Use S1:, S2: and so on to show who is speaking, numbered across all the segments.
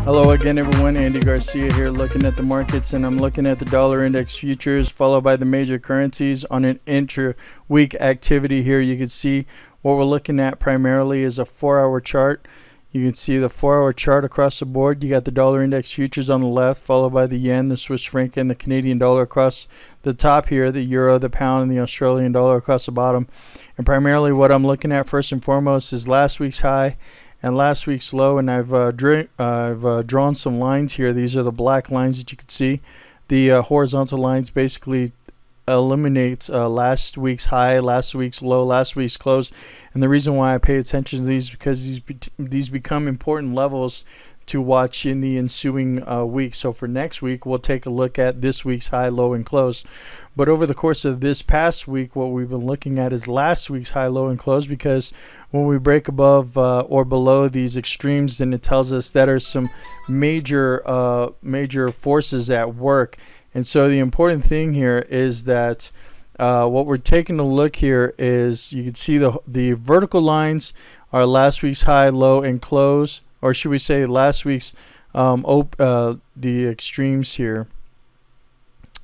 S1: Hello again, everyone. Andy Garcia here, looking at the markets, and I'm looking at the dollar index futures followed by the major currencies on an intra-week activity here. You can see what we're looking at primarily is a 4-hour chart. You can see the 4-hour chart across the board. You got the dollar index futures on the left, followed by the yen, the Swiss franc, and the Canadian dollar across the top here, the euro, the pound, and the Australian dollar across the bottom. And primarily what I'm looking at first and foremost is last week's high and last week's low, and I've drawn some lines here. These are the black lines that you can see. The horizontal lines basically eliminates last week's high, last week's low, last week's close. And the reason why I pay attention to these is because these become important levels to watch in the ensuing week. So for next week, we'll take a look at this week's high, low, and close. But over the course of this past week, what we've been looking at is last week's high, low, and close, because when we break above or below these extremes, then it tells us that there's some major forces at work. And so the important thing here is that what we're taking a look here is you can see the vertical lines are last week's high, low, and close, or should we say last week's the extremes here.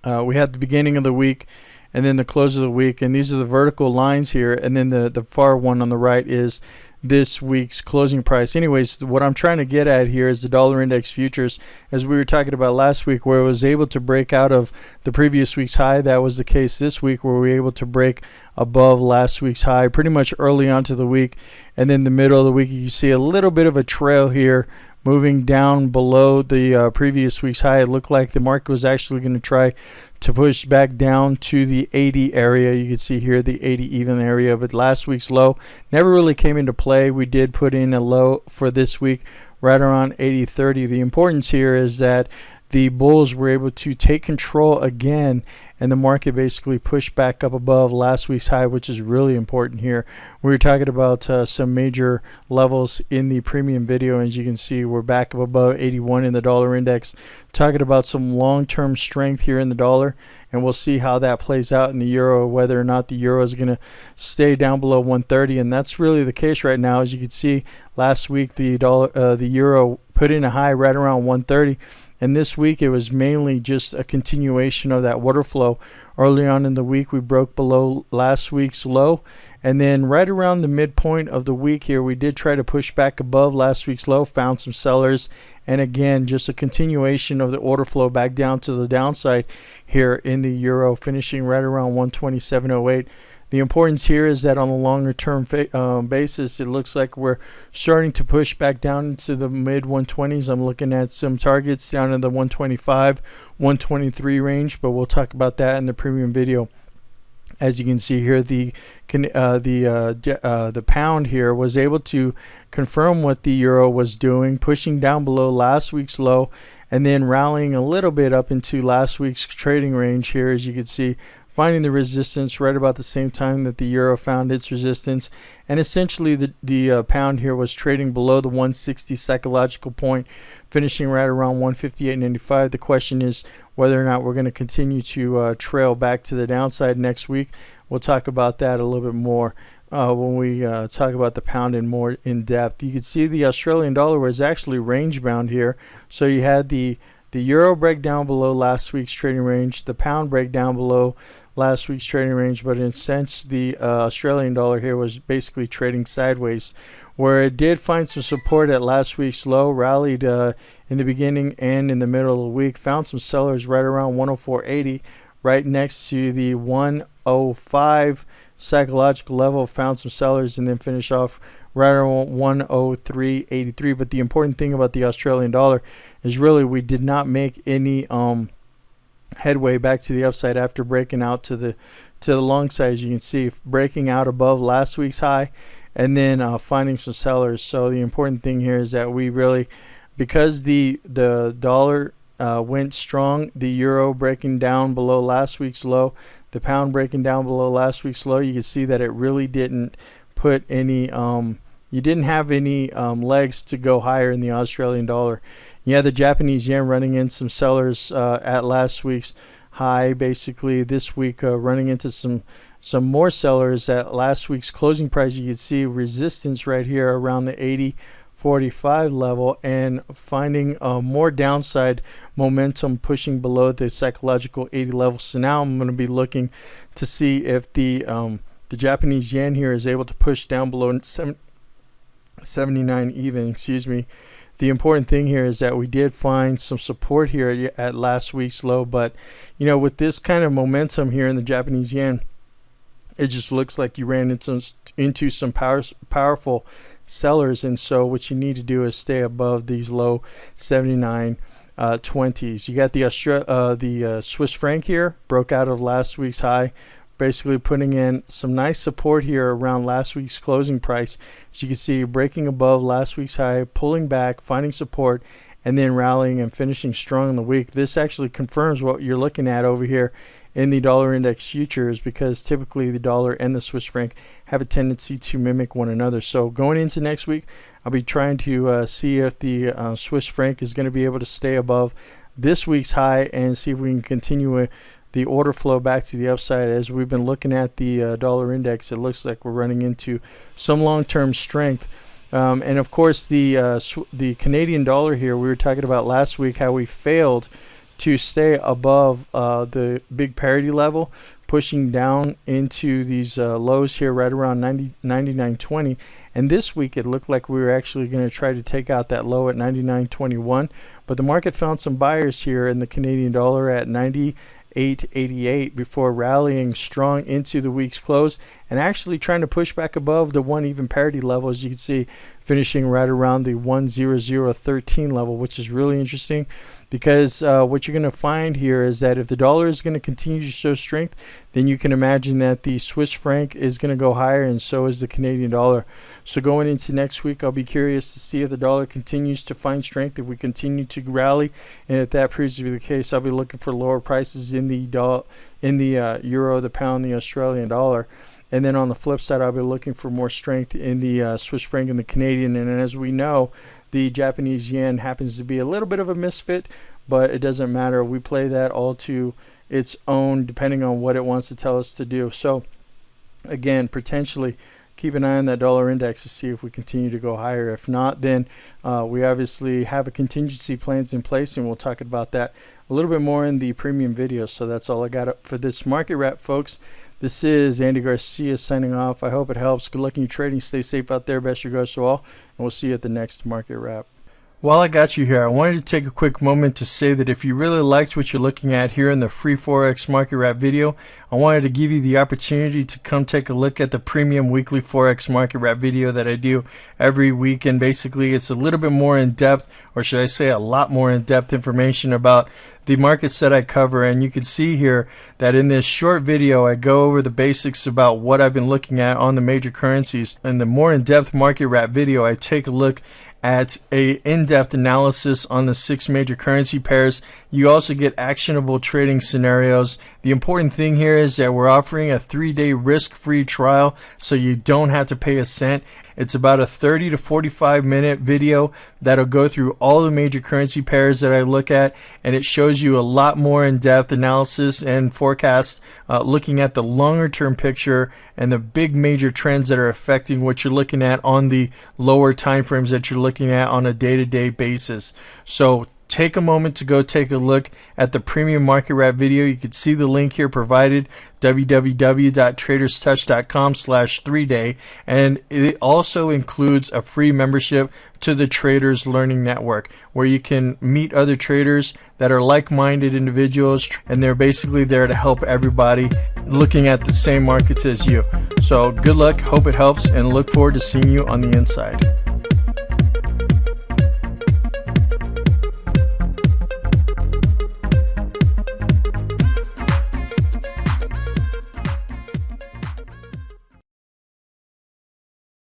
S1: We had the beginning of the week and then the close of the week, and these are the vertical lines here, and then the far one on the right is this week's closing price. Anyways, what I'm trying to get at here is the dollar index futures, as we were talking about last week, where it was able to break out of the previous week's high. That was the case this week, where we were able to break above last week's high pretty much early on to the week, and then the middle of the week you see a little bit of a trail here moving down below the previous week's high. It looked like the market was actually going to try to push back down to the 80 area. You can see here the 80 even area, but last week's low never really came into play. We did put in a low for this week right around 80.30. The importance here is that the bulls were able to take control again, and the market basically pushed back up above last week's high, which is really important here. We were talking about some major levels in the premium video. As you can see, we're back up above 81 in the dollar index, talking about some long-term strength here in the dollar, and we'll see how that plays out in the euro, whether or not the euro is going to stay down below 130. And that's really the case right now. As you can see, last week the euro put in a high right around 130. And this week it was mainly just a continuation of that water flow. Early on in the week we broke below last week's low, and then right around the midpoint of the week here we did try to push back above last week's low, found some sellers, and again just a continuation of the order flow back down to the downside here in the euro, finishing right around 127.08. The importance here is that on a longer term basis, it looks like we're starting to push back down into the mid 120s. I'm looking at some targets down in the 125, 123 range, but we'll talk about that in the premium video. As you can see here, the pound here was able to confirm what the euro was doing, pushing down below last week's low and then rallying a little bit up into last week's trading range here, as you can see, finding the resistance right about the same time that the euro found its resistance. And essentially the pound here was trading below the 160 psychological point, finishing right around 158.95. The question is whether or not we're going to continue to trail back to the downside next week. We'll talk about that a little bit more when we talk about the pound in more in depth. You can see the Australian dollar was actually range bound here. So you had the euro break down below last week's trading range, the pound break down below last week's trading range, but in a sense the Australian dollar here was basically trading sideways, where it did find some support at last week's low, rallied in the beginning and in the middle of the week, found some sellers right around 104.80, right next to the 105 psychological level, found some sellers, and then finished off right around 103.83. But the important thing about the Australian dollar is really we did not make any headway back to the upside after breaking out to the long side. As you can see, breaking out above last week's high and then finding some sellers. So the important thing here is that we really, because the dollar went strong, the euro breaking down below last week's low, the pound breaking down below last week's low, you can see that it really didn't put any you didn't have any legs to go higher in the Australian dollar. You had the Japanese yen running in some sellers at last week's high, basically this week running into some more sellers at last week's closing price. You can see resistance right here around the 45 level and finding more downside momentum pushing below the psychological 80 level. So now I'm going to be looking to see if the Japanese yen here is able to push down below 79 even, excuse me. The important thing here is that we did find some support here at last week's low, but you know, with this kind of momentum here in the Japanese yen, it just looks like you ran into some powerful sellers, and so what you need to do is stay above these low 79.20s. You got the Swiss franc here, broke out of last week's high, basically putting in some nice support here around last week's closing price. As you can see, breaking above last week's high, pulling back, finding support, and then rallying and finishing strong in the week. This actually confirms what you're looking at over here in the dollar index futures, because typically the dollar and the Swiss franc have a tendency to mimic one another. So going into next week, I'll be trying to see if the Swiss franc is going to be able to stay above this week's high and see if we can continue the order flow back to the upside. As we've been looking at the dollar index, it looks like we're running into some long-term strength. And of course, the Canadian dollar here, we were talking about last week how we failed to stay above the big parity level, pushing down into these lows here right around 99.20. And this week it looked like we were actually going to try to take out that low at 99.21, but the market found some buyers here in the Canadian dollar at 98.88 before rallying strong into the week's close and actually trying to push back above the one even parity level, as you can see, finishing right around the 100.13 level, which is really interesting, because what you're going to find here is that if the dollar is going to continue to show strength, then you can imagine that the Swiss franc is going to go higher, and so is the Canadian dollar. So going into next week, I'll be curious to see if the dollar continues to find strength, if we continue to rally, and if that proves to be the case, I'll be looking for lower prices in the euro, the pound, the Australian dollar. And then on the flip side, I'll be looking for more strength in the Swiss franc and the Canadian. And as we know, the Japanese yen happens to be a little bit of a misfit, but it doesn't matter. We play that all to its own, depending on what it wants to tell us to do. So again, potentially keep an eye on that dollar index to see if we continue to go higher. If not, then we obviously have a contingency plans in place, and we'll talk about that a little bit more in the premium video. So that's all I got up for this market wrap, folks. This is Andy Garcia signing off. I hope it helps. Good luck in your trading. Stay safe out there. Best regards to all. And we'll see you at the next market wrap. While I got you here, I wanted to take a quick moment to say that if you really liked what you're looking at here in the free Forex market wrap video, I wanted to give you the opportunity to come take a look at the premium weekly Forex market wrap video that I do every week. And basically it's a little bit more in depth, or should I say a lot more in depth information about the markets that I cover. And you can see here that in this short video I go over the basics about what I've been looking at on the major currencies. In the more in-depth market wrap video, I take a look at a in-depth analysis on the 6 major currency pairs. You also get actionable trading scenarios. The important thing here is that we're offering a 3-day risk-free trial, so you don't have to pay a cent. It's about a 30 to 45 minute video that'll go through all the major currency pairs that I look at, and it shows you a lot more in-depth analysis and forecast, looking at the longer term picture and the big major trends that are affecting what you're looking at on the lower time frames that you're looking at on a day-to-day basis. So take a moment to go take a look at the premium market wrap video. You can see the link here provided, www.traderstouch.com/3day, and it also includes a free membership to the Traders Learning Network, where you can meet other traders that are like-minded individuals, and they're basically there to help everybody looking at the same markets as you. So good luck, hope it helps, and look forward to seeing you on the inside.